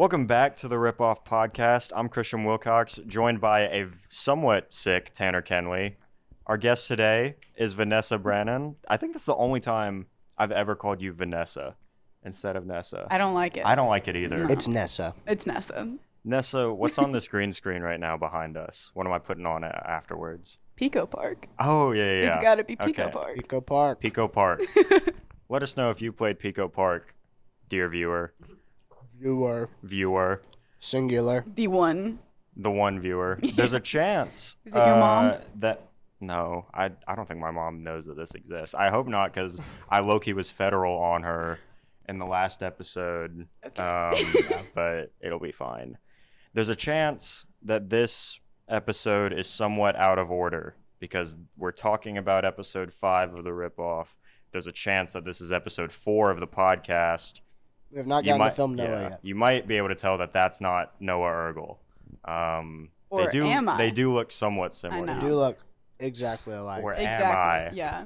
Welcome back to the Rip Off Podcast. I'm Christian Wilcox, joined by a somewhat sick Tanner Kenley. Our guest today is Nessa Brannon. I think that's the only time I've ever called you Vanessa instead of Nessa. I don't like it. I don't like it either. No. It's Nessa. It's Nessa. Nessa, what's on this green screen right now behind us? What am I putting on afterwards? Pico Park. Oh, yeah. It's got to be Pico Okay. Park. Pico Park. Pico Park. Let us know if you played Pico Park, dear viewer. Viewer. Singular. The one. The one viewer. There's a chance. Is it your mom? No, I don't think my mom knows that this exists. I hope not, because I low-key was federal on her in the last episode. Okay. But it'll be fine. There's a chance that this episode is somewhat out of order because we're talking about episode 5 of the ripoff. There's a chance that this is episode 4 of the podcast. We have not gotten to film Noah yet. You might be able to tell that that's not Noah Ergle. Or am I? They do look somewhat similar. I know. They do look exactly alike. Or Exactly. am I? Yeah.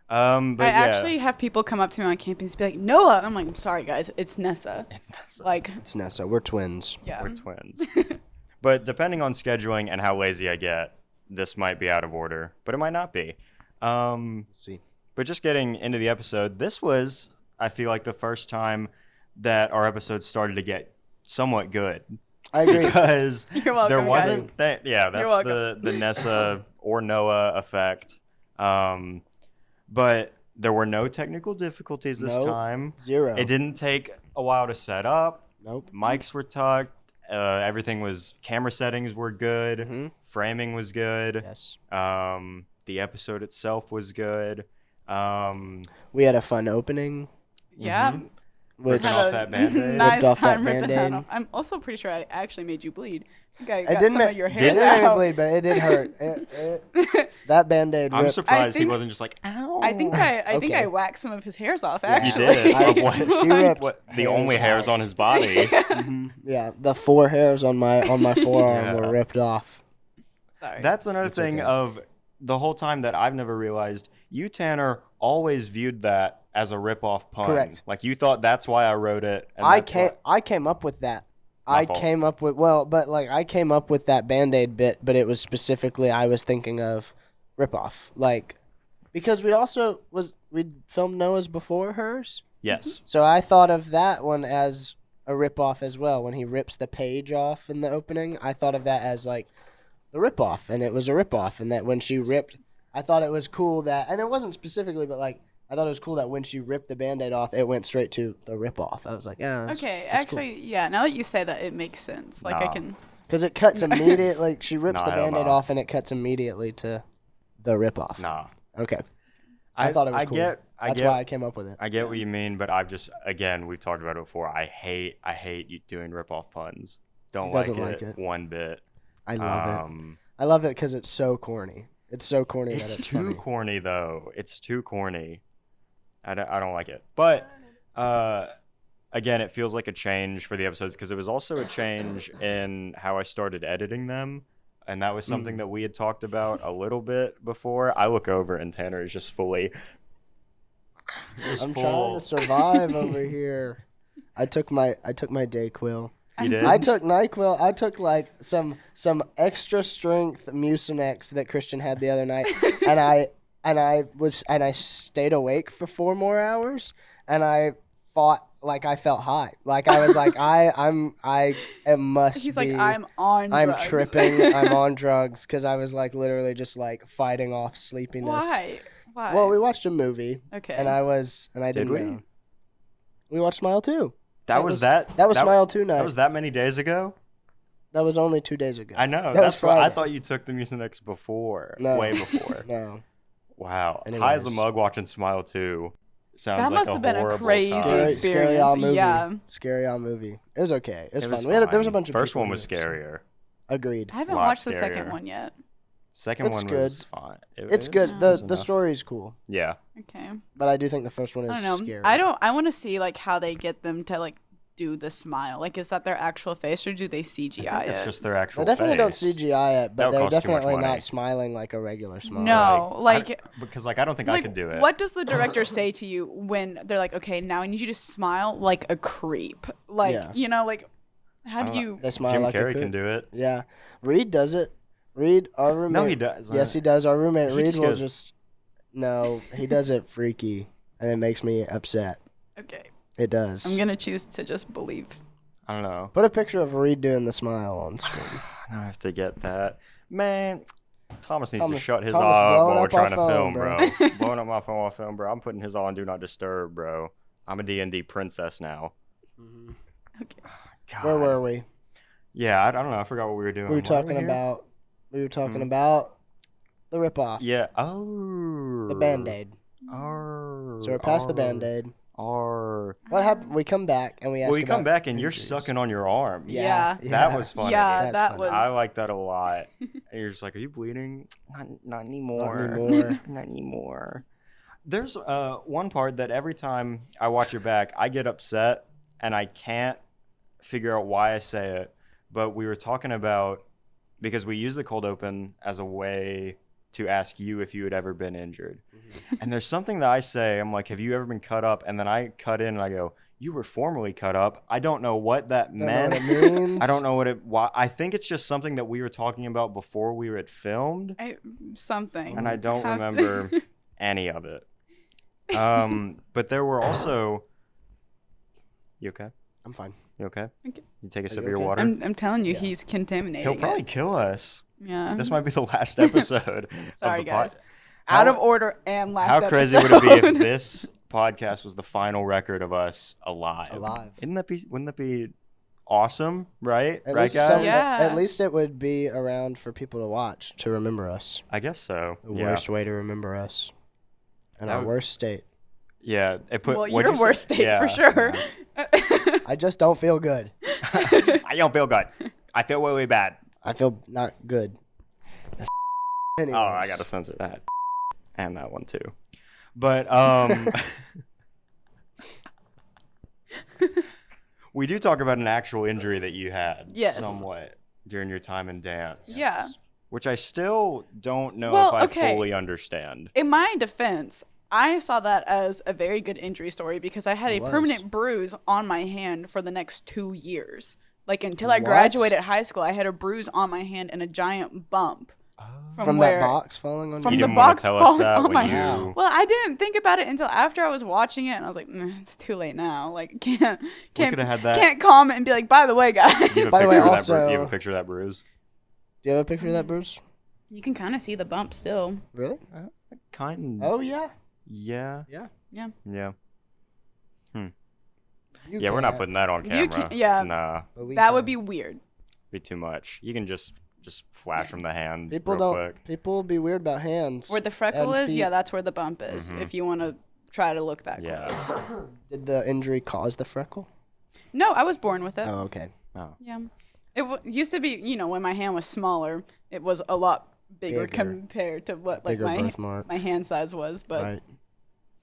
But I yeah. actually have people come up to me on campus and be like, Noah. I'm like, I'm sorry, guys. It's Nessa. It's Nessa. Like, It's Nessa. We're twins. yeah. We're twins. But depending on scheduling and how lazy I get, this might be out of order, but it might not be. See. But just getting into the episode, this was, I feel like, the first time that our episodes started to get somewhat good. I agree. Because You're welcome, there wasn't that. Yeah, You're that's welcome. the Nessa or Noah effect. But there were no technical difficulties this Nope. time. Zero. It didn't take a while to set up. Nope. Mics were tucked. Everything was. Camera settings were good. Mhm. Framing was good. Yes. The episode itself was good. We had a fun opening. Yeah. Which Ripping off that Band-Aid. Nice Ripped off that time ripping that Band-Aid. off. I'm also pretty sure I actually made you bleed. I think I it got didn't some ma- of your hairs didn't make me out. bleed, but it did hurt. That Band-Aid I'm ripped. surprised he think- wasn't just like, ow. I think I Okay. waxed some of his hairs off. Yeah. You Actually, did. I- Of what? She ripped The hairs only hairs out. on his body. Mhm. Yeah, the 4 hairs on my forearm Yeah. were ripped off. Sorry. That's another It's thing okay. of the whole time that I've never realized. You, Tanner, always viewed that as a rip-off pun. Correct. Like, you thought that's why I wrote it. And I that's came up with that. My I fault. came up with I came up with that Band-Aid bit, but it was specifically I was thinking of ripoff. Like because we'd filmed Noah's before hers. Yes. So I thought of that one as a ripoff as well. When he rips the page off in the opening, I thought of that as like the ripoff, and it was a ripoff, and that when she ripped, I thought it was cool that, and it wasn't specifically, but like I thought it was cool that when she ripped the Band-Aid off, it went straight to the ripoff. I was like, yeah. Okay, that's actually, yeah. Now that you say that, it makes sense. Like I Nah. can. Because it cuts immediately, like she rips No, the I don't Band-Aid know. off, and it cuts immediately to the ripoff. Nah. Okay. I thought it was cool. That's why I came up with it. I get what you mean, but I've just, again, we've talked about it before. I hate you doing rip-off puns. Don't He like doesn't it, like it. one bit. I love it. Um, I love it because it's so corny. It's so corny that It's it's too funny. corny, though. It's too corny. I don't like it. But, again, it feels like a change for the episodes because it was also a change in how I started editing them. And that was something that we had talked about a little bit before. I look over and Tanner is just fully... I'm trying to survive over here. I took my Dayquil. You did? I took NyQuil. I took like some extra strength Mucinex that Christian had the other night, and I stayed awake for 4 more hours, and I fought like I felt high. Like I was like it must He's be. like, I'm on. I'm drugs. tripping. I'm on drugs because I was like literally just like fighting off sleepiness. Why? Why? Well, we watched a movie, okay. and I Did didn't we? know. We watched Smile 2. That was that? That was Smile 2 night. That was that many days ago? That was only 2 days ago. I know. That That's was what I Friday. thought you took the Mucinex before. No. Way before. No. Wow. High as a Anyways. mug watching Smile 2. Sounds That like must a have been a horrible crazy time. Scary experience. all movie. Yeah. Scary all movie. It was okay. It was fun. It was There was a fine. bunch of First people one was there, so- scarier. Agreed. I haven't Lot watched the second scarier. one yet. Second It's one good. was fine. It's good. it The was the enough. story is cool, Yeah. Okay. but I do think the first one I is don't know. scary. I want to see like how they get them to like do the smile. Like, is that their actual face or do they CGI I think it? it's just their actual They definitely don't face. CGI it, That but would they're cost too much definitely money. not smiling like a regular smile. No, like Because, like, I don't think I could do it. What does the director say to you when they're like, okay, now I need you to smile like a creep? Like, Yeah. you know, like, How do you? They smile Jim like a Carrey coot. can do it. Yeah. Reed does it. Reed, our roommate. No, he does. Yes, he does. Our roommate He Reed just will goes- just. No, he does it freaky, and it makes me upset. Okay, It does. I'm gonna choose to just believe. I don't know. Put a picture of Reed doing the smile on screen. I have to get that. Man, Thomas needs to Thomas- shut his Thomas eye up blowing while we're up our trying to phone, film, bro. bro. Blowing up my phone while I film, bro. I'm putting his on Do Not Disturb, bro. I'm a D&D princess now. Okay. God. Where were we? Yeah, I don't know. I forgot what we were doing. We were Why are talking here? about. We were talking Hmm. about the ripoff. Yeah. Oh. The Band-Aid. Oh. So we're past the Band-Aid. Or. What happened? We come back and we ask. Well, you come about back and you're injuries. sucking on your arm. Yeah. That was funny. Yeah, That's that funny. was. I like that a lot. And you're just like, are you bleeding? Not anymore. Not anymore. Not anymore. There's one part that every time I watch it back, I get upset and I can't figure out why I say it. But we were talking about, because we use the cold open as a way to ask you if you had ever been injured. And there's something that I say, I'm like, have you ever been cut up? And then I cut in and I go, you were formerly cut up. I don't know what that Don't know meant. what it means. I don't know what it. Why? I think it's just something that we were talking about before we had filmed, Something. and I don't Has to- remember any of it. But there were also. You okay? I'm fine. You okay? Okay. You take a Are sip you of your okay? water. I'm telling you, Yeah. he's contaminating. He'll probably it. kill us. Yeah. This might be the last episode. Sorry, of the pod- guys. Out How- of order and last. How crazy would it be episode. if this podcast was the final record of us alive? Wouldn't that be awesome? Right? At right, least guys? Yeah. At least it would be around for people to watch to remember us. I guess so. The Yeah. worst way to remember us. And That our would- worst state. Yeah. It put. Well, what'd your you say? worst state Yeah, for sure. yeah. I just don't feel good. I don't feel good. I feel really bad. I feel not good. Anyways. Oh, I gotta censor that. And that one too. But we do talk about an actual injury that you had Yes. somewhat during your time in dance. Yeah. Which I still don't know Well, if I okay. fully understand. In my defense, I saw that as a very good injury story because I had It a was. permanent bruise on my hand for the next 2 years. Like until I What? graduated high school, I had a bruise on my hand and a giant bump From where, that box falling on from You you? the didn't want box to tell us falling that on when my you. hand. Well, I didn't think about it until after I was watching it, and I was like, it's too late now. Like, can't coulda had that- can't comment and be like, by the way, guys. You have a By the way, picture of that also- you have a picture of that bruise? Do you have a picture of that, Bruce? You can kind of see the bump still. Really? Kind. Oh, yeah. Yeah. Yeah. Yeah. Yeah. You Yeah, we're not can't, putting that on You camera. can't- yeah. Nah, but we That can. would be weird. be too much. You can just flash from the hand People real don't. quick. People be weird about hands. Where the freckle and is, yeah, feet. that's where the bump is. Mhm. If you want to try to look that Yeah. close. Did the injury cause the freckle? No, I was born with it. Oh, okay. Oh. Yeah. It used to be, when my hand was smaller, it was a lot bigger, Bigger. compared to what like Bigger my birthmark. my hand size was, but Right.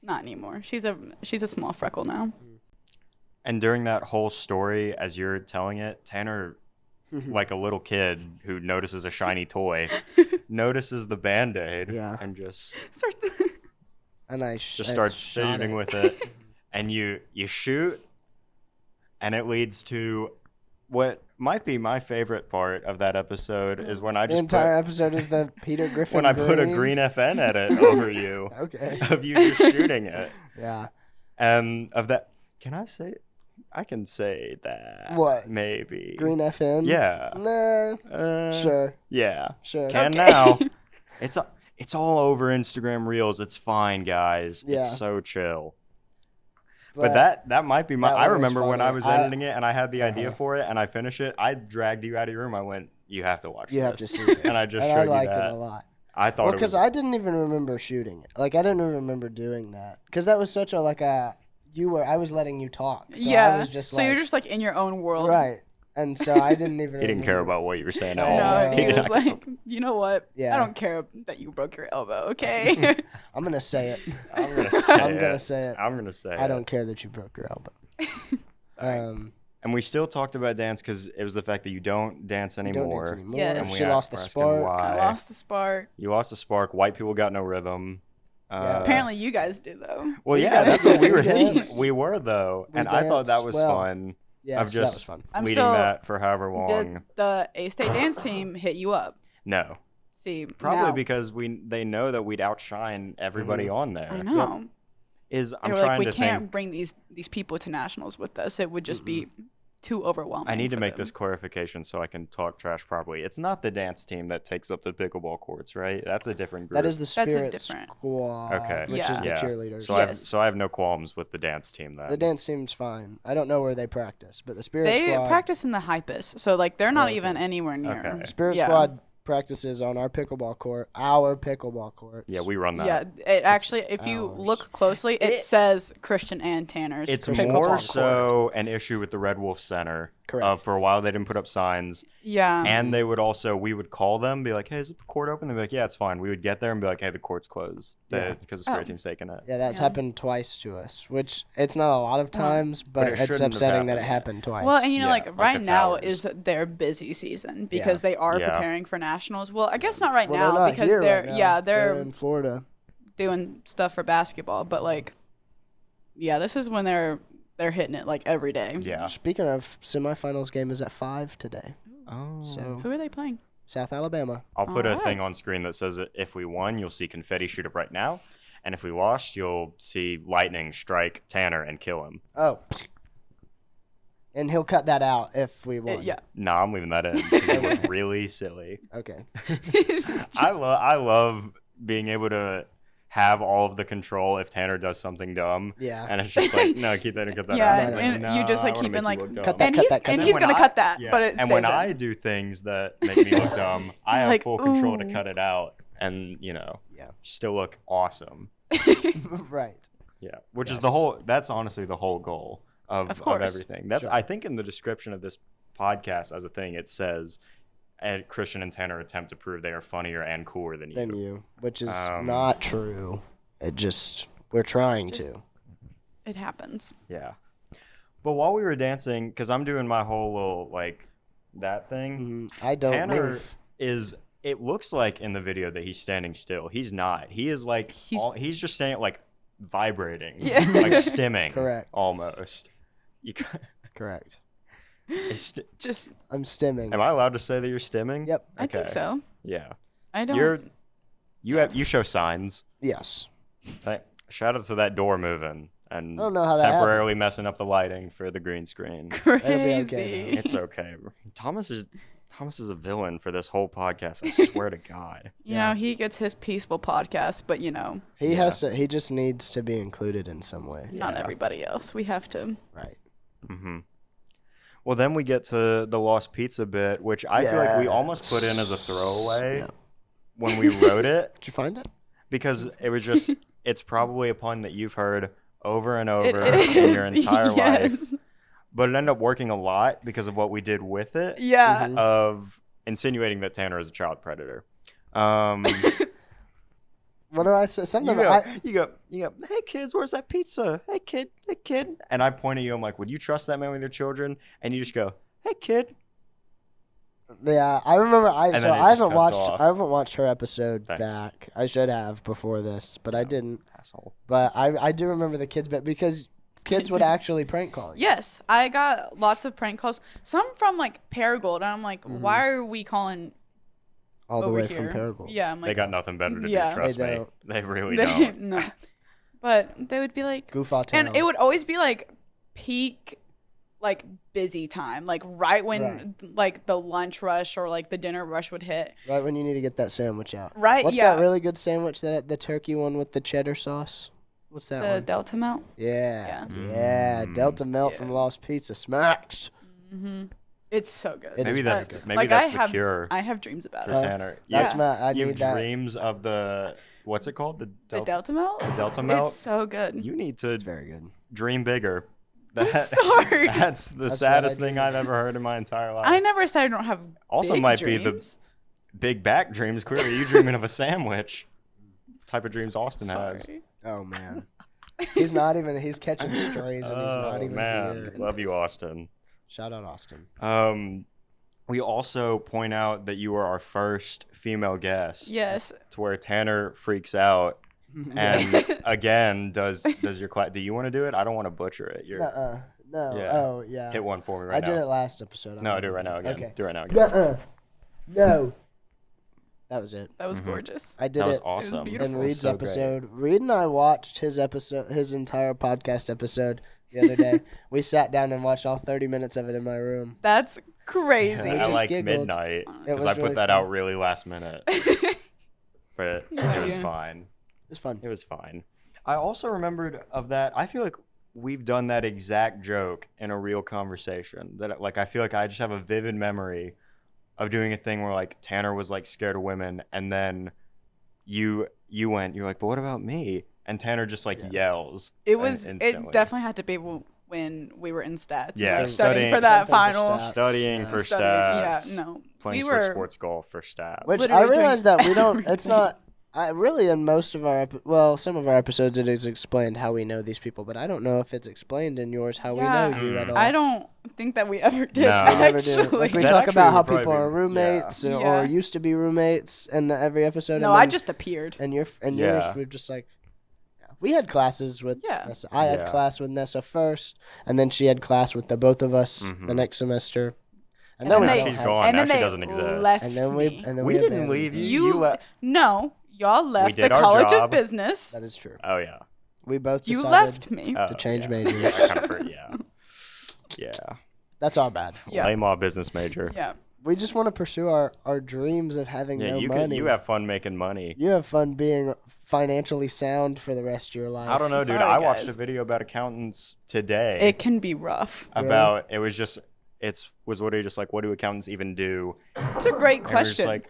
not anymore. She's a small freckle now. And during that whole story, as you're telling it, Tanner, like a little kid who notices a shiny toy, notices the Band-Aid Yeah. and just And I starts shot fidgeting it. with it. And you shoot, and it leads to what might be my favorite part of that episode is when I The just entire episode is the Peter Griffin. when I put a green FN edit over you Okay. of you just shooting it. Yeah. And of that, can I say? I can say that. What? Maybe. Green FN. Yeah. Nah. Sure. Yeah. Sure. Can Okay. now. It's all over Instagram Reels. It's fine, guys. Yeah. It's so chill. But that might be my. that I one was remember when I funny. was editing it and I had the idea Uh-huh. for it and I finished it. I dragged you out of your room. I went, "You have to watch You this." have to see this. And I just and showed I liked you that. it a lot. I thought Well, it was. because I didn't even remember shooting it. Like I didn't even remember doing that. Because that was such a I was letting you talk. So yeah. I was just so you're just like in your own world. right. And so I didn't even. He didn't care remember. about what you were saying at I all. know. No, He he did was not like, you know what? Yeah. I don't care that you broke your elbow, okay? I'm gonna say it. I'm gonna say I'm it. gonna say it. I'm gonna say I it. don't care that you broke your elbow. Sorry. And we still talked about dance because it was the fact that you don't dance You anymore. don't dance anymore. Yes. And we She a- lost the we're asking spark. why. I lost the spark. You lost the spark. White people got no rhythm. Yeah. Apparently you guys do, though. Well, We yeah, danced. that's what we We were. danced. We were though, We and I thought that danced was well. fun. Yeah, of so that just was fun. I'm leading still- that for however long. Did the A-State dance team hit you up? No, See, probably now, because they know that we'd outshine everybody on there. I know. Is They I'm were trying like, we to can't think. bring these people to nationals with us. It would just be too overwhelming. I need to for make them. this clarification so I can talk trash properly. It's not the dance team that takes up the pickleball courts, right? That's a different group. That is the That's a Spirit different- Squad, Okay. which is the Yeah. cheerleaders. So Yes. I have no qualms with the dance team then. The dance team's fine. I don't know where they practice, but the Spirit They Squad. practice in the Hypus, so like they're not Okay. even anywhere near. Okay. Spirit Yeah. Squad practices on our pickleball court. Our pickleball court. Yeah, we run that. Yeah, it actually, if you ours. look closely, it says Christian and Tanner's. It's pickleball more court. so an issue with the Red Wolf Center. Correct. For a while, they didn't put up signs. Yeah. And they would also, we would call them, be like, hey, is the court open? They'd be like, yeah, it's fine. We would get there and be like, hey, the court's closed. Yeah. Because the spirit Oh. team's taking it. Yeah, that's Yeah. happened twice to us, which it's not a lot of times, but it it's shouldn't have upsetting that it happened. happened twice. Well, and Yeah, like like right the now towers. is their busy season because they are Yeah. preparing for nationals. Well, I guess not right Well, now they're not because here they're right now. they're in Florida. doing stuff for basketball, but like this is when they're hitting it like every day. Yeah. Speaking of, semifinals game is at 5 today. Oh. So Who are they playing? South Alabama. I'll put a Alright. thing on screen that says that if we won, you'll see confetti shoot up right now. And if we lost, you'll see lightning strike Tanner and kill him. Oh. And he'll cut that out if we won. Yeah. No, I'm leaving that in because it was really silly. Okay. I love being able to have all of the control if Tanner does something dumb. Yeah. And it's just like, no, keep that and cut that Yeah, out. It's like, and you just, like, I wanna keep make in, you like, look dumb. cut that, and cut he's that, cut and that. he's when gonna I- cut that, Yeah. but it and when stays I in. do things that make me look dumb, I have Like, full control to ooh. cut it out and, Yeah. still look awesome. Right. Yeah, which is Yes. that's honestly the whole goal of course. everything. That's Sure. I think in the description of this podcast as a thing, it says, Christian and Tanner attempt to prove they are funnier and cooler than you. Than you, which is Um, not true. It just, we're trying Just- to. It happens. Yeah. But while we were dancing, because I'm doing my whole little, like, that thing, I don't Tanner move. it looks like in the video that he's standing still. He's not. He is like, he's just standing, like, vibrating. Yeah. Like, stimming. Correct. Almost. You, Correct. Just I'm stimming. am I allowed to say that you're stimming? Yep. I think so. Yeah. I don't. You show signs. Yes. Shout out to that door moving and I don't know how that temporarily messing up the lighting for the green screen. Crazy. okay, It's okay. Thomas is a villain for this whole podcast. I swear to God. You know, he gets his peaceful podcast, but He Yeah. has to. He just needs to be included in some way. not Yeah. everybody else. We have to. Right. Mm-hmm. Well, then we get to the Lost Pizza bit, which I feel like we almost put in as a throwaway Yeah. when we wrote it, Did you find it? because it was just, it's probably a pun that you've heard over and It over in your is, entire life, yes. but it ended up working a lot because of what we did with it, Yeah. Mhm. of insinuating that Tanner is a child predator. What do I say? Something. You go, hey kids, where's that pizza? Hey kid. And I point at you, I'm like, would you trust that man with your children? And you just go, hey kid. Yeah, I remember. And then it I just haven't cuts watched. off. I haven't watched her episode Thanks. back. I should have before this, but I didn't. Asshole. But I do remember the kids bit because kids would actually prank call you. Yes, I got lots of prank calls. Some from like Paragold, and I'm like, Mm-hmm. why are we calling all the over way here? from Paragould. Yeah, I'm like, They got nothing better to Yeah. do, trust They me. don't. They really they- don't. no. But they would be like, Goof all town. and it would always be like peak, like busy time, like right when Right. like the lunch rush or like the dinner rush would hit. right when you need to get that sandwich out. Right? What's yeah. that really good sandwich? The turkey one with the cheddar sauce. What's that the one? Delta Melt. Yeah. Yeah. Yeah. Mm. Delta Melt from Yeah. Lost Pizza smacks. Mm-hmm. It's so good. It Maybe is that's very good. maybe Like, that's I the have- cure I have dreams about for it. Huh? Tanner. That's Yeah. my. I You need have that. dreams of the what's it called? The The Delta, Delta Melt. the Delta Melt. It's so good. You need to It's very good. dream bigger. I'm sorry. That's the That's what saddest I thing do. I've ever heard in my entire life. I never said I don't have Also big might dreams. be the big back dreams. Clearly, you dreaming of a sandwich. Type of dreams Austin has. Sorry. Oh man. He's not even. He's catching strays and he's not Oh even man, here. love you, Austin. Shout out Austin. We also point out that you were our first female guest. Yes. To where Tanner freaks out and again does your class. Do you want to do it? I don't want to butcher it. You're Nuh-uh. No. Yeah. Oh, yeah. Hit one for me right I now. did it last episode. No, do it right now again. Okay. Do it right now again. Nuh-uh. No. That was it. That was Mhm. gorgeous. I did That was it awesome. beautiful. in It was Reed's so great. episode. Reed and I watched his entire podcast episode the other day. We sat down and watched all 30 minutes of it in my room. That's crazy. We At just like giggled. midnight, It because was I put really that fun. out really last minute. But Yeah, it was yeah. fine. It was fun. It was fine. I also remembered of that. I feel like we've done that exact joke in a real conversation. That like I feel like I just have a vivid memory of doing a thing where like Tanner was like scared of women, and then you're like, but what about me? And Tanner just like yells. It was. instantly. It definitely had to be when we were in stats. Yeah, like, studying for that something for final. stats. Studying Yeah. for Studying, stats. Yeah, no. Playing we were. sports golf for stats. Which Literally I realized doing that we don't. It's everything. not. I really in most of our some of our episodes it is explained how we know these people, but I don't know if it's explained in yours how Yeah. we know you at all. I don't think that we ever did. No. We never do. Actually. Like we That talk actually about how would probably people be- are roommates Yeah. or used to be roommates in every episode. No, and I then- just appeared. and yours Yeah. we're just like. We had classes with Yeah. Nessa. I had Yeah. class with Nessa first, and then she had class with the both of us the Mhm. next semester. And then then we they- don't she's have- gone. and now then she they doesn't exist. left And then me. and then We we didn't abandoned leave you. you. No, y'all left the did our College job. of Business. That is true. Oh yeah. We both You decided left me. Oh, change yeah. majors. Yeah, I kind of heard, yeah. Yeah. That's our bad. Yeah. Lame law business major. Yeah. We just want to pursue our dreams of having Yeah, no you money. you have fun making money. You have fun being financially sound for the rest of your life. I don't know, dude. Sorry, I watched guys. a video about accountants today. It can be rough. About it was just was literally just like, what do accountants even do? It's a great And we were just question. like,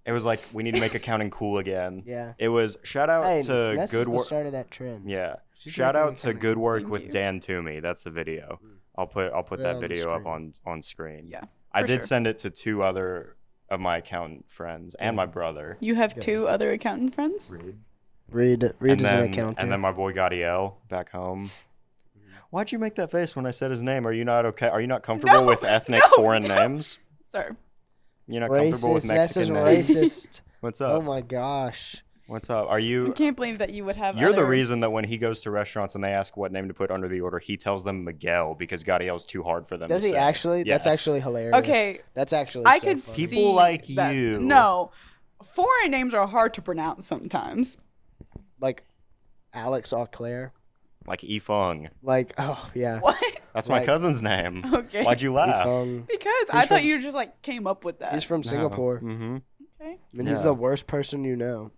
it was like we need to make accounting cool again. Yeah. It was shout out Hey, to Nessa's good the work. start of that trend. Yeah. She's Shout making out to accounting good cool. work Thank with you. Dan Toomey. That's the video. I'll put Put it that on the video up screen. on screen. Yeah, I for did sure. send it to 2 other of my accountant friends and my brother. You have Good. 2 other accountant friends? Reed And is an then, accountant. and then my boy Gadiel back home. Why'd you make that face when I said his name? Are you not okay? Are you not comfortable with ethnic foreign names? Sir. You're not comfortable with racist. Nessa's Mexican names? racist. What's Oh up? my gosh. What's up? Are I you? can't believe that you would have You're the other- reason that when he goes to restaurants and they ask what name to put under the order, he tells them Miguel because Gadiel's too hard for them Does to he say. actually? Yes. That's actually hilarious. Okay, That's actually I so could funny. People see like that. you. No. Foreign names are hard to pronounce sometimes. Like Alex Auclair. Like Ifung. Like, oh yeah. What? That's my Like- cousin's name. Okay. Why'd you laugh? Ifong. Because I thought from- you just like came up with that. He's from Singapore. Mm-hmm. Okay. And he's Yeah. the worst person you know.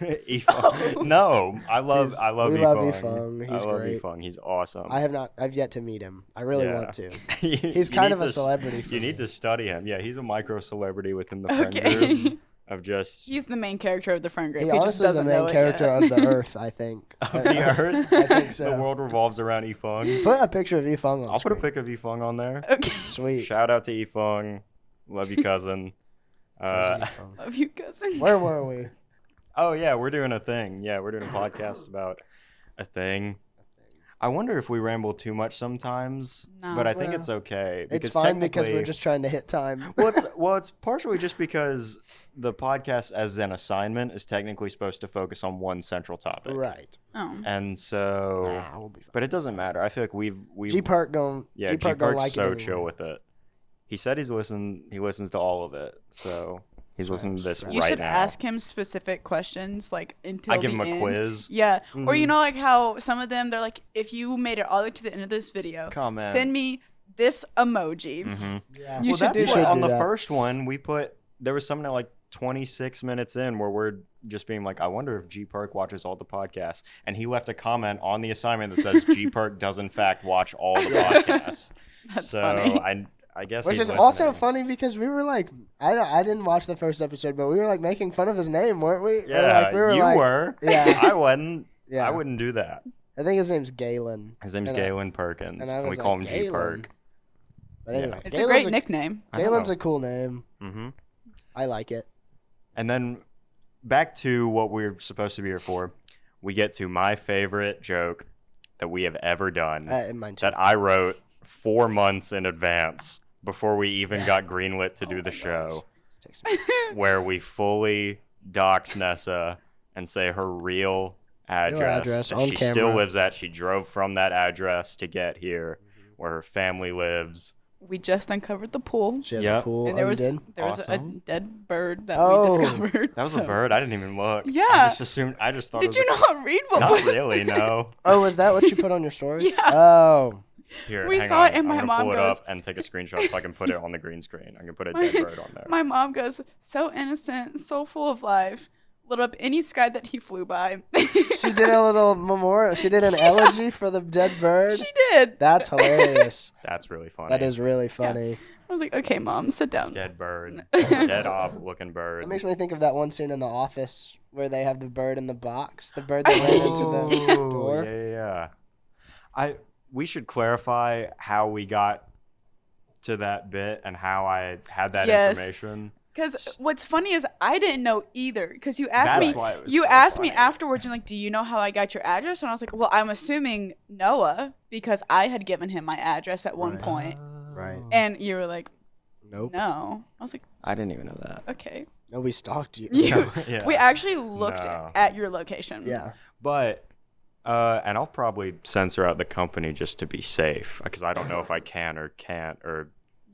Ifung. No, I love He's- Ifung. we love Ifung. He's I love great. Ifung. He's awesome. I've yet to meet him. I really Yeah. want to. You He's kind need of a to s- celebrity for You me. need to study him. Yeah, he's a micro celebrity within the friend group Okay. of just He's the main character of the friend group. He He just honestly is the doesn't know main it character yet. of the Earth, I think. of the earth. I think so. The world revolves around Ifung. Put a picture of Ifong on I'll put a screen. pic of Ifung on there. Okay. Sweet. Shout out to Ifung. Love you, cousin. Cousin Ifong. Love you, cousin. Where were we? Oh yeah, we're doing a thing. Yeah, we're doing a podcast about a thing. I wonder if we ramble too much sometimes, No. but I think Well, it's okay It's fine because we're technically- just trying to hit time. well, it's partially just because the podcast as an assignment is technically supposed to focus on one central topic, Right. Oh. and so, Nah, we'll be fine. but it doesn't matter. I feel like we've G Park don't. yeah, G G Park don't Park's like so it chill anyway. with it. He said he listens to all of it, so he's listening to this You You right should now. ask him specific questions, like until I give the him a end. quiz. Yeah, or you Mhm. know, like how some of them they're like, if you made it all the way to the end of this video, Comment. send me this emoji. Mm-hmm. Yeah. You Well, should that's do what that. on the that. first one we put. There was something like 26 minutes in where we're just being like, I wonder if G Perk watches all the podcasts, and he left a comment on the assignment that says G Perk does in fact watch all the podcasts. That's so funny. I guess Which he's is also listening. funny because we were like, I didn't watch the first episode, but we were like making fun of his name, weren't we? Or, Yeah, like, we were you like, were. Yeah. I wasn't. Yeah. I wouldn't do that. I think his name's Galen. His name's And I- Galen Perkins, and I and we was call him like, G Galen. Perk. But anyway, It's Galen's a great nickname. Galen's a cool name. Mm-hmm. I like it. And then back to what we're supposed to be here for, we get to my favorite joke that we have ever done In mine too. that I wrote 4 months in advance before we even got greenlit to do the my show, gosh. where we fully dox Nessa and say her real address that on she camera. still lives at. She drove from that address to get here where her family lives. We just uncovered the pool. She has Yep. a pool. And there was a Awesome. a dead bird that Oh. we discovered. That was a bird. I didn't even look. Yeah. I just assumed. I just thought. Did it was you not read what Not was really. No. Oh, was that what you put on your story? Yeah. Oh. Here, We hang saw on. it and my I'm gonna mom pull it goes- up and take a screenshot so I can put it on the green screen. I can put a dead bird on there. My mom goes, so innocent, so full of life. Lit up any sky that he flew by. She did a little memorial. She did an elegy for the dead bird. She did. That's hilarious. That's really funny. That is really funny. I was like, okay, Mom, sit down. Dead bird. Dead looking bird. It makes me think of that one scene in The Office where they have the bird in the box. The bird that ran into the door. Yeah. We should clarify how we got to that bit and how I had that Yes. information. Because what's funny is I didn't know either. Because you asked That's me, why it was you so asked me funny. afterwards. You're like, "Do you know how I got your address?" And I was like, "Well, I'm assuming Noah because I had given him my address at one Right. point." Right. And you were like, Nope. "No." I was like, I didn't even know that. "Okay." No, we stalked you. You, Yeah. We actually looked No. at your location. Yeah. But, and I'll probably censor out the company just to be safe because I don't know if I can or can't or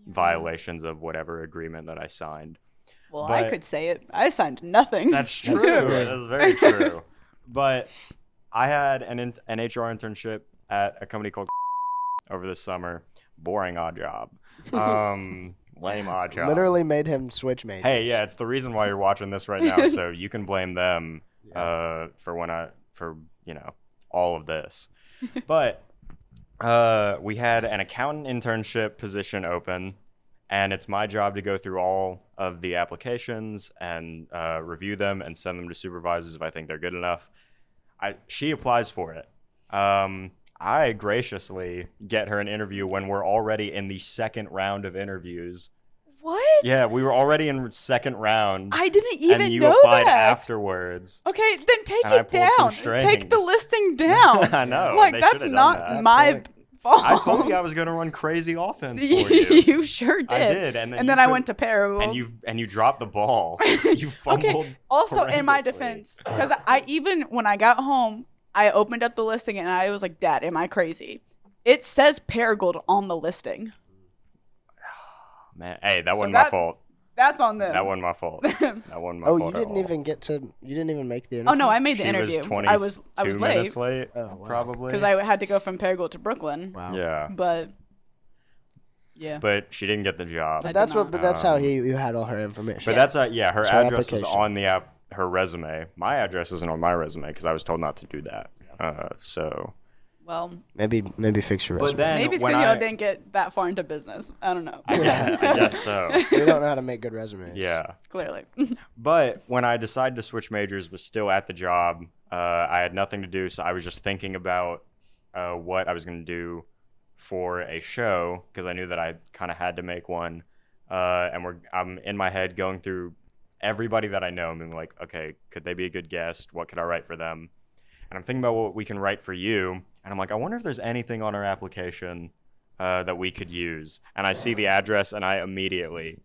violations of whatever agreement that I signed. Well, I But- could say it. I signed nothing. That's true. true. That's very true. But I had an HR internship at a company called over the summer. Boring odd job. Lame odd job. Literally made him switch majors. Hey, yeah, it's the reason why you're watching this right now. So you can blame them for all of this. But we had an accountant internship position open. And it's my job to go through all of the applications and review them and send them to supervisors if I think they're good enough. She applies for it. I graciously get her an interview when we're already in the second round of interviews. What? Yeah, we were already in the second round. I didn't even and you know applied that. afterwards. Okay, then take And I it pulled some down. Take the strings. listing down. I know. Like they that's should've done not that. my Point. fault. I told you I was going to run crazy offense for you. You sure did. I did, and then you I could- went to Paragould. And you dropped the ball. You fumbled. Okay. Also, in my horrendously. defense, because when I got home, I opened up the listing and I was like, "Dad, am I crazy?" It says Paragould on the listing. Man, hey, that So wasn't my that- fault. That's on them. That wasn't my fault. That wasn't my Oh, fault. you didn't even make the interview. Oh no, I made the She interview. was 20 I was minutes late late. Oh, wow. Probably. because I had to go from Paragould to Brooklyn. Wow. Yeah, But yeah, but she didn't get the job. I But that's did what. not. But that's how you had all her information. But Yes. that's her So address was application. on the her resume. My address isn't on my resume because I was told not to do that. So. well, maybe fix your But resume. then maybe it's when because y'all I didn't get that far into business. I don't know. I guess so. We don't know how to make good resumes. Yeah. Clearly. But when I decided to switch majors, was still at the job. I had nothing to do, so I was just thinking about what I was going to do for a show because I knew that I kind of had to make one. I'm in my head going through everybody that I know and being like, okay, could they be a good guest? What could I write for them? And I'm thinking about what we can write for you. And I'm like, I wonder if there's anything on our application that we could use. And I see the address and I immediately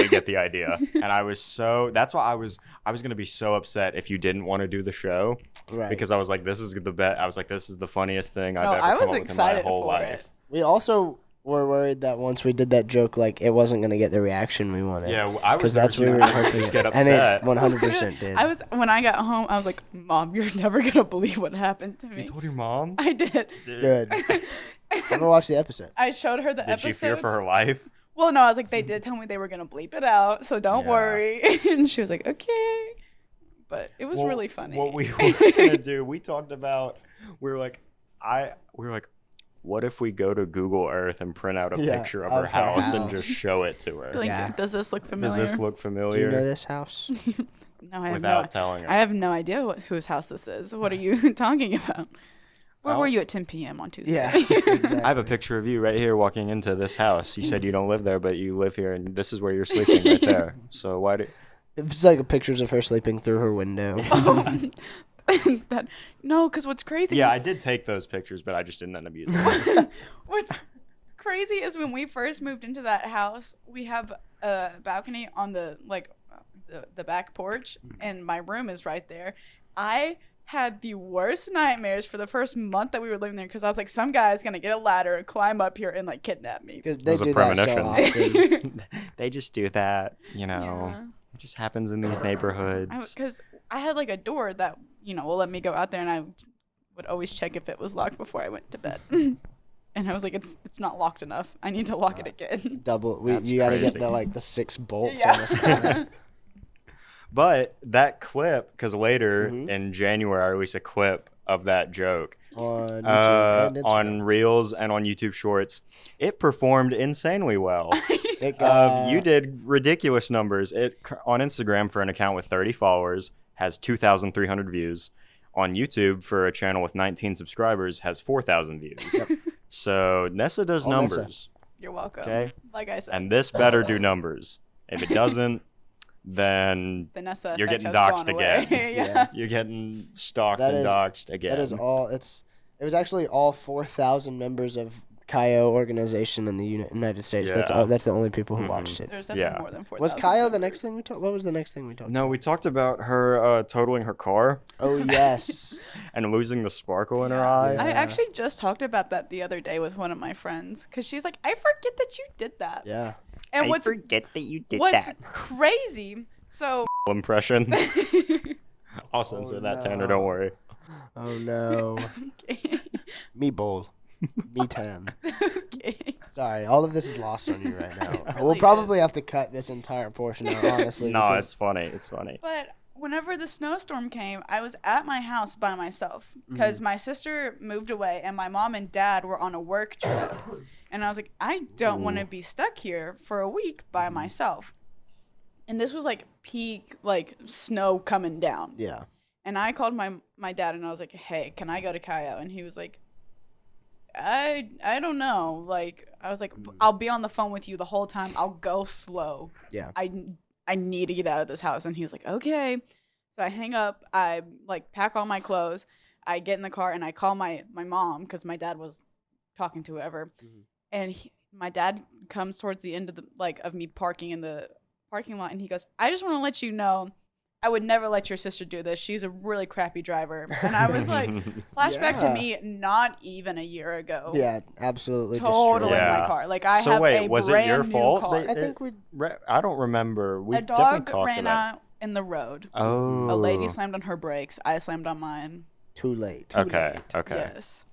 get the idea. And that's why I was going to be so upset if you didn't want to do the show. Right. Because I was like, this is the funniest thing I've No, ever I come was up with in my excited whole for life. it. We also were worried that once we did that joke, like it wasn't gonna get the reaction we wanted. Yeah, I was Because that's what we were nervous. hoping. Just get And it upset. 100% did. When I got home, I was like, Mom, you're never gonna believe what happened to You me. told your mom? I did. Dude. Good. Never watched the episode. I showed her the Did episode. she fear for her life? Well, no, I was like, they did tell me they were gonna bleep it out, so don't Yeah. worry. And she was like, okay. But it was Well, really funny. What we were gonna do, we talked about. We were like, what if we go to Google Earth and print out a Yeah, picture of of her her house and house. just show it to her? Like, Yeah. does this look familiar? Does this look Do familiar? you know this house? No, I have Without no. telling her. I have no idea whose house this is. What are you talking about? Where were you at 10 p.m. on Tuesday? Yeah. Exactly. I have a picture of you right here walking into this house. You said you don't live there, but you live here, and this is where you're sleeping right there. So why do? It's like pictures of her sleeping through her window. No, because what's crazy? Yeah, I did take those pictures, but I just didn't end up using them. What's crazy is when we first moved into that house, we have a balcony on the back porch, and my room is right there. I had the worst nightmares for the first month that we were living there because I was like, some guy's gonna get a ladder, climb up here, and like kidnap me. Because they was a do that so premonition. often. They just do that, you know. Yeah. It just happens in these neighborhoods. Because I had like a door that will let me go out there, and I would always check if it was locked before I went to bed. And I was like, it's not locked enough. I need to lock it again. That's You gotta crazy. get the 6 bolts on the side. But that clip, because later Mhm. in January I released a clip of that joke On YouTube and Instagram. on Reels and on YouTube Shorts. It performed insanely well. It got, You did ridiculous numbers. It on Instagram for an account with 30 followers has 2,300 views. On YouTube for a channel with 19 subscribers has 4,000 views. So Nessa does All Nessa. numbers. You're welcome. Okay. Like I said. And this better do numbers. If it doesn't, then Vanessa, you're effect getting has doxed gone away. again. Yeah. you're getting stalked That and is- doxed again. That is all. It was actually all 4,000 members of Kaio organization in the United States. Yeah. That's the only people who Mhm. watched it. There's definitely Yeah. more than 4,000. Was Kaio the members. next thing we talked? What was the next thing we talked? No, we talked about her totaling her car Oh yes. and losing the sparkle in her Yeah. eye. Yeah. I actually just talked about that the other day with one of my friends because she's like, I forget that you did that. Yeah. And I what's forget that you did what's that. crazy? So Impression. I'll censor Oh, that, Tanner. no. Don't worry. Oh no. okay. Me bowl. Me tan. Okay. Sorry, all of this is lost on you right now. It We'll really probably have to cut this entire portion out, honestly. No, because- it's funny. It's funny. But whenever the snowstorm came, I was at my house by myself because my sister moved away and my mom and dad were on a work trip. And I was like, I don't want to be stuck here for a week by myself. And this was like peak, like snow coming down. Yeah. And I called my dad and I was like, hey, can I go to Kaio? And he was like, I don't know. Like, I was like, I'll be on the phone with you the whole time. I'll go slow. Yeah. I need to get out of this house. And he was like, okay. So I hang up. I like pack all my clothes. I get in the car and I call my mom because my dad was talking to whoever. Mhm. And my dad comes towards the end of of me parking in the parking lot. And he goes, I just want to let you know, I would never let your sister do this. She's a really crappy driver. And I was like, flashback Yeah. to me not even a year ago. Yeah, absolutely. Totaling destroyed. Yeah. my car. Like I So have wait, a was it brand your new fault car. that- I think we. I don't remember. We A definitely dog talked ran about. out in the road. Oh. A lady slammed on her brakes. I slammed on mine. Too late. Too Okay. late. Okay. Yes.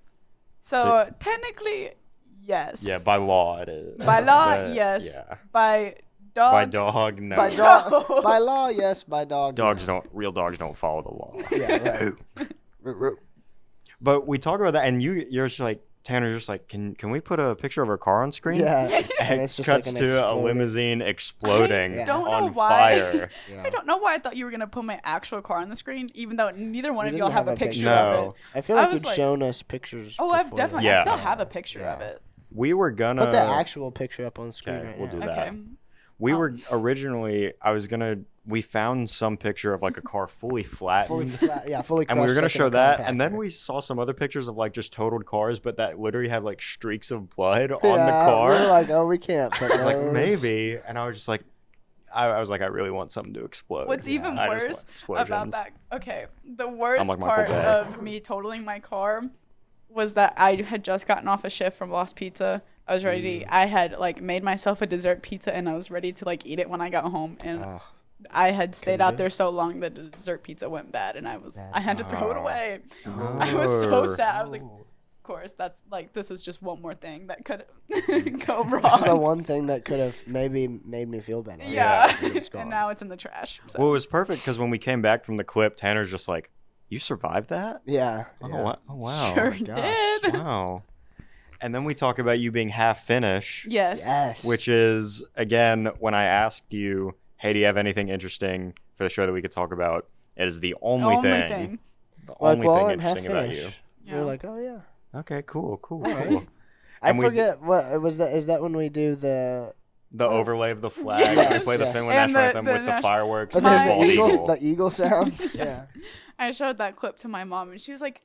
So technically, yes. Yeah, by law it is. By law, But, yes. Yeah. By dog. By dog, no. By No. dog. By law, yes. By dog. Real dogs don't follow the law. Yeah, right. Ooh. But we talk about that, and you're just like, Tanner's just like, can we put a picture of her car on screen? Yeah. And And it it's just cuts like an to a exploding- limousine exploding Yeah. don't know on why. fire. Yeah. I don't know why I thought you were gonna put my actual car on the screen, even though neither one We of didn't y'all have a have a picture picture. of No. it. I feel I like was you'd like- shown us pictures. Oh, I've before definitely. Yeah. I still have a picture of Yeah. it. We were gonna. Put the actual picture up on screen Okay, right we'll now. do that. Okay. We Oh. were originally. We found some picture of like a car fully flattened. Fully And we were crushed, gonna like in show a that, and then compactor. we saw some other pictures of like just totaled cars, but that literally had like streaks of blood on Yeah, the car. We were like, oh, we can't put I was like, those. maybe, and I was just like, I was like, I really want something to explode. What's even I just worse want about explosions. that? Okay, the worst like Michael part Bay. of me totaling my car was that I had just gotten off a shift from Lost Pizza. I was ready. I had like made myself a dessert pizza, and I was ready to like eat it when I got home. And Ugh. I had stayed Couldn't out do there so long that the dessert pizza went bad, and I had to throw it Oh. away. I was so Urgh. sad. I was like, of course, that's like this is just one more thing that could go This is the wrong. one thing that could have maybe made me feel better. Yeah, And it's gone. and now it's in the trash. So. Well, it was perfect because when we came back from the clip, Tanner's just like, "You survived that? Yeah. Oh, yeah. oh wow, Sure my gosh. did. wow." And then we talk about you being half Finnish, Yes. Yes. which is again when I asked you, "Hey, do you have anything interesting for the show that we could talk about?" It is the only, thing. The Like, only well, thing I'm half interesting about Finnish. you. Yeah. We're like, oh yeah. Okay, cool. Alright. Cool. I And we forget what was that. Is that when we do the? The overlay of the flag. Yes. We play the Yes. Finland And national the anthem with the nat- fireworks Oh, and there's the My- bald the eagle, eagle. the eagle sounds. Yeah. Yeah. I showed that clip to my mom, and she was like,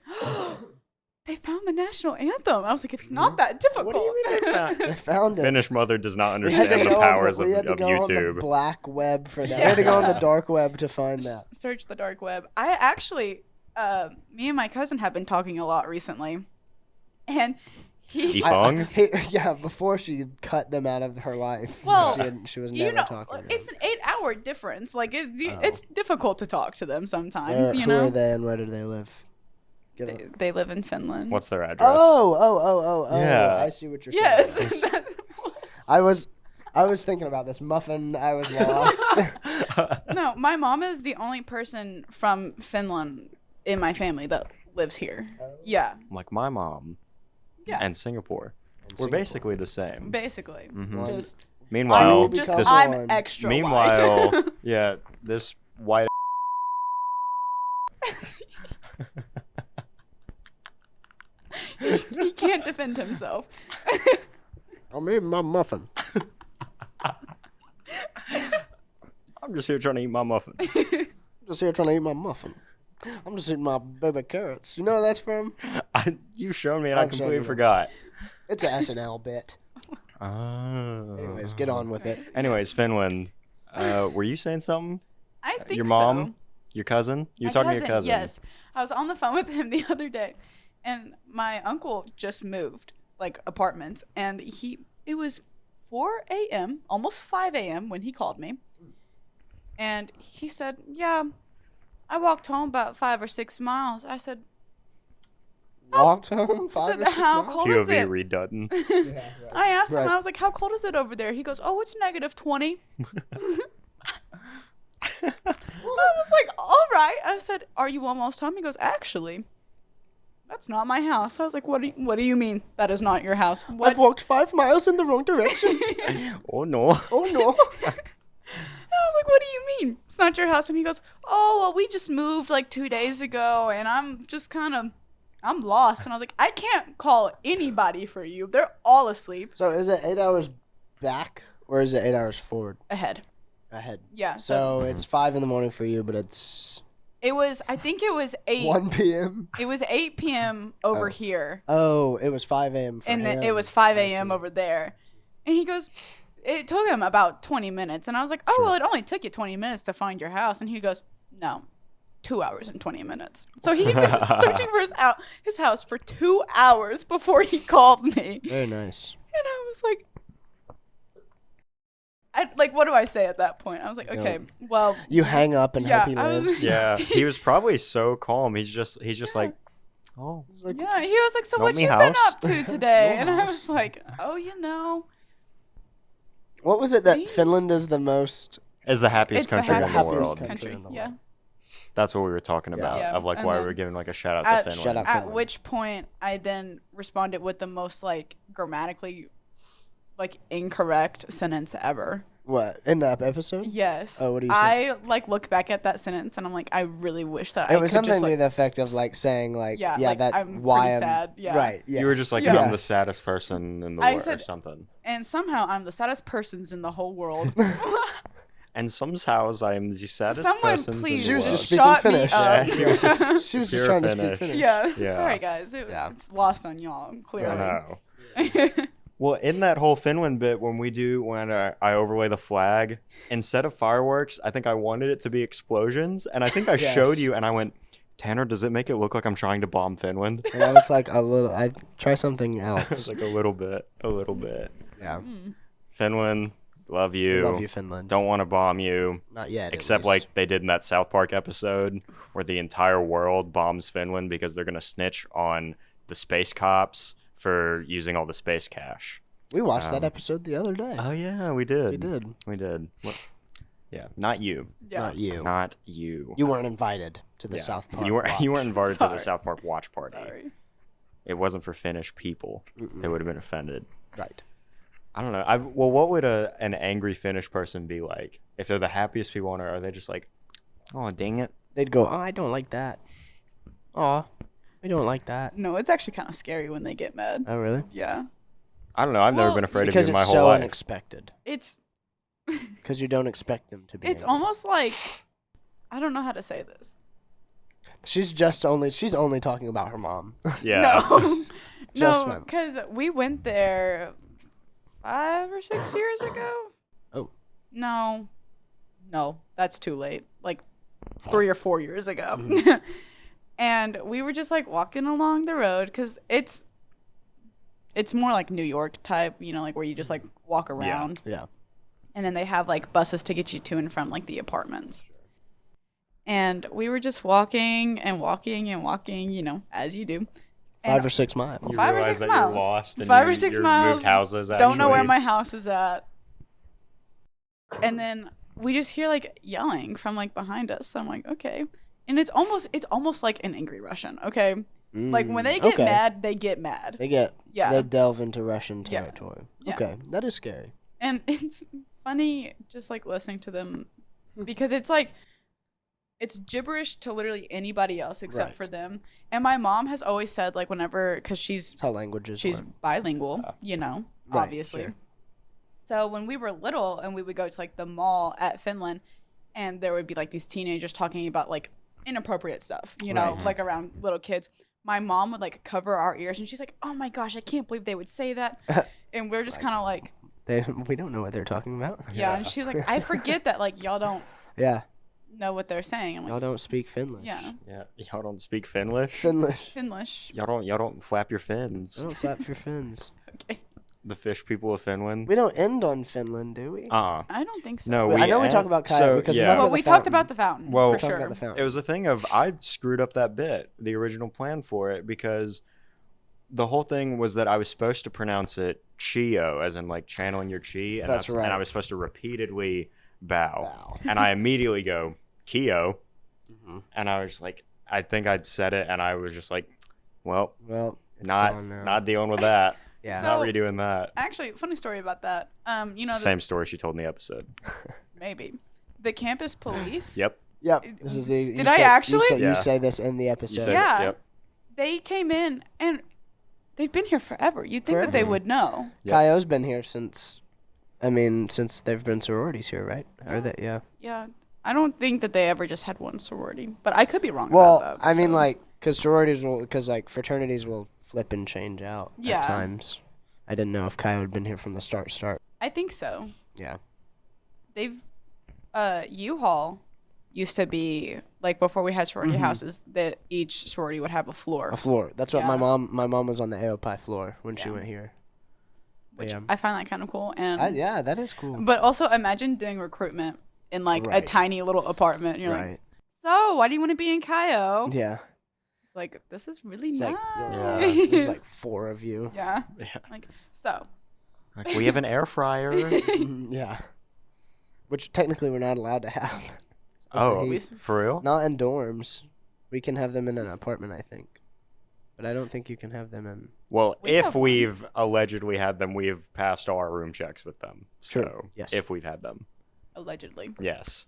"They found the national anthem." I was like, "It's not that difficult." What do you mean they found- They found it. Finnish mother does not We had to understand the go on powers we had to of go on the YouTube. black web for that. Yeah. We had to go on the dark web to find that. Search the dark web. I actually me and my cousin have been talking a lot recently, and he. Ifong? Before she cut them out of her life. Well, she was never talking to them. it's an 8-hour difference. Like it's difficult to talk to them sometimes. Who know. are they and where do they live? They live in Finland. What's their address? Oh. Yeah. I see what you're saying. Yes. I was thinking about this muffin. I was lost. No, my mom is the only person from Finland in my family that lives here. Yeah. Like my mom. Yeah. And Singapore. We're basically the same. Basically. Mhm. Just Meanwhile, I'm extra meanwhile, white. yeah, this white. He can't defend himself. I'm eating my muffin. I'm just here trying to eat my muffin. Just here trying to eat my muffin. I'm just eating my baby carrots. You know where that's from? You showed me and I I've shown completely you. forgot. It's an SNL bit. Oh. Anyways, get on with it. Anyways, Finland, were you saying something? I think Your mom? so. Your cousin? You're My talking to your cousin. Yes. I was on the phone with him the other day, and my uncle just moved, like, apartments, and it was 4 a.m., almost 5 a.m. when he called me, and he said, yeah, I walked home about 5 or 6 miles. I said, Walked home I 5 said, or 6 how miles? cold is POV it? Reed Dutton. I asked him, Right. I was like, how cold is it over there? He goes, oh, it's negative 20. I was like, all right. I said, are you almost home? He goes, actually, that's not my house. I was like, what do you mean that is not your house? What? I've walked 5 miles in the wrong direction. Oh, no. Oh, no. I was like, what do you mean? It's not your house. And he goes, oh, well, we just moved like 2 days ago, and I'm just I'm lost. And I was like, I can't call anybody for you. They're all asleep. So is it 8 hours back or is it 8 hours forward? Ahead. Ahead. Yeah. So it's 5 in the morning for you, but it's I think it was 8. 1 p.m. It was 8 p.m. over here. Oh, it was 5 a.m. for And him. then it was 5 I a.m. see. over there. And he goes, it took him about 20 minutes. And I was like, oh, Sure. well, it only took you 20 minutes to find your house. And he goes, no, 2 hours and 20 minutes. So he'd been searching for his house for 2 hours before he called me. Very nice. And I was like, what do I say at that point? I was like, okay, well. You hang up and Yeah, hope he I was- lives. Yeah, he was probably so calm. He's just like, oh. Like, Yeah, he was like, so Want what me you been house? up to today? No And I house. was like, oh, you know. what was it that Things- Finland is the most? Is the happiest It's the country in the happiest world. country in the Yeah. world. That's what we were talking about. Yeah. Of like And why then we were giving like a shout out at- to Finland. Shout out. At Finland. which point I then responded with the most like grammatically like incorrect sentence ever. What in that episode? Yes. Oh, what do you say? I like look back at that sentence and I'm like, I really wish that It I was could something just to like, the effect of like saying like Yeah, like, that I'm why pretty I'm sad, yeah. right. Yes. You were just like, Yeah. I'm the saddest person in the I world or said- something. and somehow I'm the saddest persons in the whole world. And somehow I am the saddest Someone persons please in the She was world. just speaking shut me Finnish. up. Yeah, she was just- She was Pure just trying to Finnish. speak Finnish. Yeah. Yeah. Sorry guys. Yeah. It's lost on y'all, I clearly. know. Well, in that whole Finland bit, when I overlay the flag, instead of fireworks, I think I wanted it to be explosions. And I think I Yes. showed you and I went, Tanner, does it make it look like I'm trying to bomb Finland? And I was like I try something I was else. like, a little bit. Yeah. Finland, love you. Love you, Finland. Don't want to bomb you. Not yet. at Except least. like they did in that South Park episode where the entire world bombs Finland because they're going to snitch on the space cops for using all the space cash. we watched that um, episode the other day. Oh, yeah, we did. We did. What? Yeah, not you. Yeah. Not you. Not you. You weren't invited to the Yeah. South Park. You weren't watch. invited to the Sorry. South Park watch party. Sorry. It wasn't for Finnish people. They would have been offended. Right. I don't know. Well, what would an angry Finnish person be like? If they're the happiest people on earth, are they just like, oh, dang it? They'd go, oh, I don't like that. Aw, I don't like that. No, it's actually kind of scary when they get mad. Oh, really? Yeah. I don't know. I've never Well, been afraid of Because you my it's whole so life. unexpected. It's Because you don't expect them to be. it's angry. almost like I don't know how to say this. She's only talking about her mom. Yeah. No. Just No, fine. because we went there 5 or 6 years ago. Oh. No, that's too late. Like 3 or 4 years ago. And we were just like walking along the road because it's more like New York type, like where you just like walk around. Yeah. And then they have like buses to get you to and from like the apartments. And we were just walking and walking and walking, as you do. And 5 or 6 miles. You 5 or realize 6 that miles. you're lost and 5 or 6 you're miles. moved houses. Don't know where actually. my house is at. And then we just hear like yelling from like behind us. So I'm like, okay. And it's almost like an angry Russian, okay? Like when they get mad, they get mad. They delve into Russian Yeah. territory. Yeah. Okay, that is scary. And it's funny just like listening to them because it's like it's gibberish to literally anybody else except Right. for them. And my mom has always said like whenever because she's That's how languages she's learn. bilingual, Right, obviously. sure. So when we were little and we would go to like the mall at Finland and there would be like these teenagers talking about like inappropriate stuff, Right. like around little kids. My mom would like cover our ears and she's like, "Oh my gosh, I can't believe they would say that." And we're just kind of like, We don't know what they're talking about. yeah. And she was like, "I forget that like y'all don't Yeah, know what they're saying." I'm y'all like, don't speak Finnish. yeah, Yeah, y'all don't speak Finnish. Finnish. Y'all don't flap your fins. Don't flap your fins. okay. The fish people of Finland. We don't end on Finland, do we? Uh-uh. I don't think so. No, I know we end- talk about kayak so, because yeah. we talked Well, about we the talked fountain. about the fountain Well, for We talked sure. about the fountain. It was a thing of I screwed up that bit, the original plan for it, because the whole thing was that I was supposed to pronounce it Chio, as in like channeling your chi, and That's right. And I was supposed to repeatedly bow. Wow. And I immediately go Kio, Mhm. and I was like, I think I'd said it, and I was just like, well, Well, it's gone now. not dealing with that. Yeah. So- Not redoing that. Actually, funny story about that. It's the The, same story she told in the episode. maybe the campus police. Yep. Yep. This is the. Did I actually? You Yeah. say this in the You episode. said Yeah. it. Yep. They came in and they've been here forever. You'd think that they Forever. would know. Yep. Kaio's been here since. Since they've been sororities here, right? Or that, yeah. Yeah. I don't think that they ever just had one sorority, but I could be wrong Well, about that. I mean, so. like, because fraternities will flip and change out Yeah. at times. I didn't know if Kaio had been here from the start. I think so. Yeah. They've, U-Haul used to be like before we had sorority houses that each sorority would have a floor, A floor. That's what Yeah. my mom was on the AOPI floor when she Yeah. went here. which Yeah. I find that kind of cool. And Yeah, that is cool. but also imagine doing recruitment in like a Right. tiny little apartment. And you're like, Right. so why do you want to be in Kaio? Yeah. It's like this is really It's nice. like, there's like 4 of you. yeah. Yeah. Like so. Like, we have an air fryer. Yeah. Which technically we're not allowed to have. Oh, Overheat. for real? Not in dorms. We can have them in an apartment, I think. But I don't think you can have them in. Well, We if have one. we've allegedly had them, we've passed our room checks with them. So, True, yes. if we've had them, Allegedly. yes.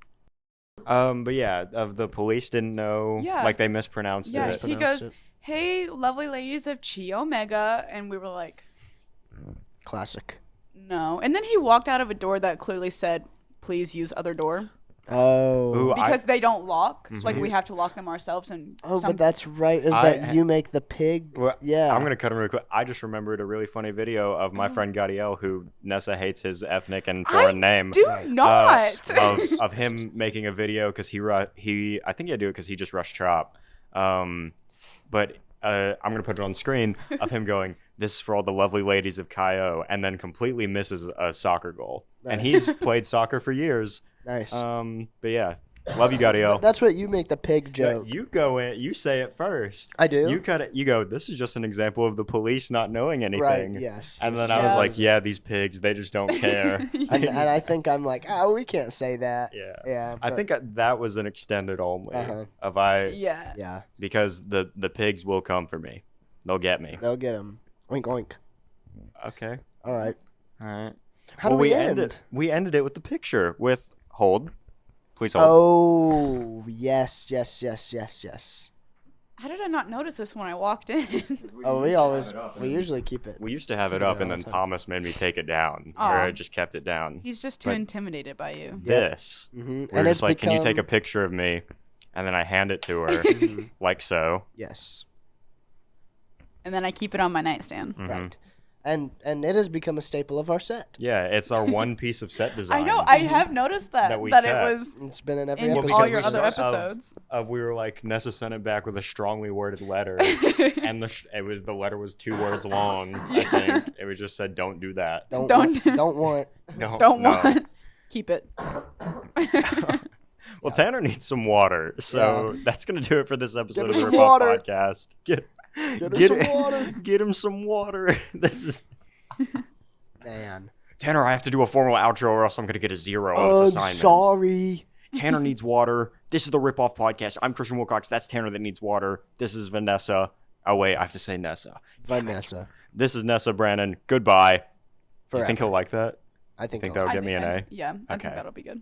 But yeah, the police didn't know. Yeah. Like they mispronounced Yeah, it. he Mispronounced goes, it. "Hey, lovely ladies of Chi Omega," and we were like, Classic. "No." And then he walked out of a door that clearly said, "Please use other door," Oh. Ooh, because they don't lock. Like Mhm. we have to lock them ourselves. And Oh, some- but that's right. Is I- that you make the pig? Well, Yeah. I'm gonna cut him really quick. I just remembered a really funny video of my friend Gadiel, who Nessa hates his ethnic and foreign name. do Right. not. of him making a video because he I think he had to do it because he just rushed chop. But I'm gonna put it on screen of him going, "This is for all the lovely ladies of Kaio," and then completely misses a soccer goal. And Nice. he's played soccer for years. Nice. But yeah, love you, Gadiel. But that's what you make the pig Yeah, joke. you go in, you say it first. I do. You cut it. You go. This is just an example of the police not knowing anything. Right. Yes. And then Yes. I was Yeah. like, "Yeah, these pigs, they just don't care." And I think I'm like, oh, we can't say that. Yeah. Yeah. I but- think that was an extended only Uh-huh. of I yeah. Yeah. because the pigs will come for me. They'll get me. They'll get him. Oink oink. Okay. All right. All right. How Well, do we end? We ended it with the picture with hold. Please hold. Oh yes. How did I not notice this when I walked in? Oh, we usually keep it. We used to have it Keep it up, and all then the time. Thomas made me take it down, or Aw. I just kept it down. He's just too But- intimidated by you. This. Mm-hmm. We're just like, can you take a picture of me? And then I hand it to her, like so. Yes. And then I keep it on my nightstand. Mhm. Right. And it has become a staple of our set. Yeah, it's our one piece of set design. I know. I have noticed that That we it kept. was It's been in every in episode. all your because other of- episodes. We were like, Nessa sent it back with a strongly worded letter, and the letter was 2 words long. I think it was just said, "Don't do that." Don't Don't- want. No, Don't no. want. Keep it. Well, Tanner needs some water, so Yeah. that's gonna do it for this episode him of the some Rip Off water. Podcast. Get him some water. Get him some water. This is Man. Tanner. I have to do a formal outro, or else I'm gonna get a 0 on Oh, this assignment. sorry. Tanner needs water. This is the Rip Off Podcast. I'm Christian Wilcox. That's Tanner that needs water. This is Vanessa. Oh wait, I have to say Nessa. Vanessa. This is Nessa Brannon. Goodbye. You Forever. think he'll like that? I think Think I'll- that'll get me an A? Yeah, I Okay. think that'll be good.